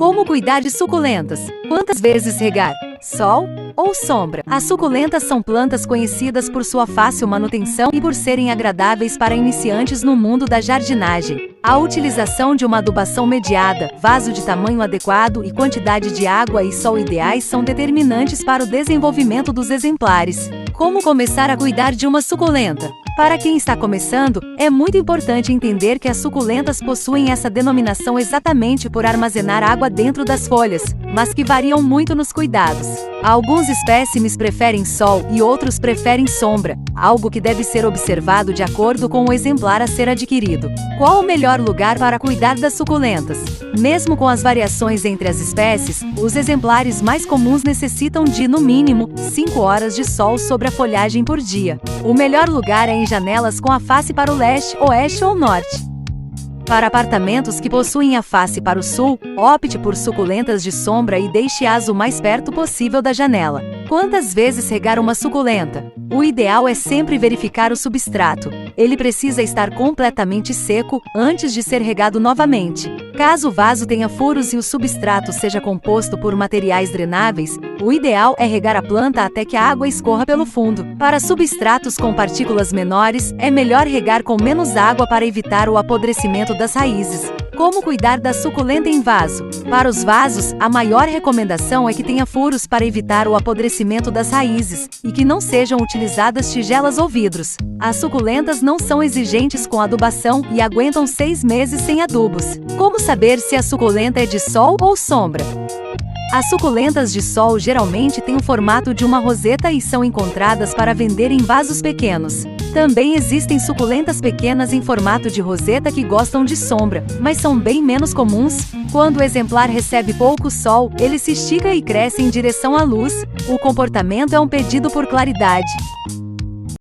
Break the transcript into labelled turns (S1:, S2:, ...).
S1: Como cuidar de suculentas? Quantas vezes regar? Sol ou sombra? As suculentas são plantas conhecidas por sua fácil manutenção e por serem agradáveis para iniciantes no mundo da jardinagem. A utilização de uma adubação mediada, vaso de tamanho adequado e quantidade de água e sol ideais são determinantes para o desenvolvimento dos exemplares. Como começar a cuidar de uma suculenta? Para quem está começando, é muito importante entender que as suculentas possuem essa denominação exatamente por armazenar água dentro das folhas, mas que variam muito nos cuidados. Alguns espécimes preferem sol e outros preferem sombra, algo que deve ser observado de acordo com o exemplar a ser adquirido. Qual o melhor lugar para cuidar das suculentas? Mesmo com as variações entre as espécies, os exemplares mais comuns necessitam de, no mínimo, 5 horas de sol sobre a folhagem por dia. O melhor lugar é em janelas com a face para o leste, oeste ou norte. Para apartamentos que possuem a face para o sul, opte por suculentas de sombra e deixe-as o mais perto possível da janela. Quantas vezes regar uma suculenta? O ideal é sempre verificar o substrato. Ele precisa estar completamente seco antes de ser regado novamente. Caso o vaso tenha furos e o substrato seja composto por materiais drenáveis, o ideal é regar a planta até que a água escorra pelo fundo. Para substratos com partículas menores, é melhor regar com menos água para evitar o apodrecimento das raízes. Como cuidar da suculenta em vaso? Para os vasos, a maior recomendação é que tenha furos para evitar o apodrecimento das raízes e que não sejam utilizadas tigelas ou vidros. As suculentas não são exigentes com adubação e aguentam 6 meses sem adubos. Como saber se a suculenta é de sol ou sombra? As suculentas de sol geralmente têm o formato de uma roseta e são encontradas para vender em vasos pequenos. Também existem suculentas pequenas em formato de roseta que gostam de sombra, mas são bem menos comuns. Quando o exemplar recebe pouco sol, ele se estica e cresce em direção à luz. O comportamento é um pedido por claridade.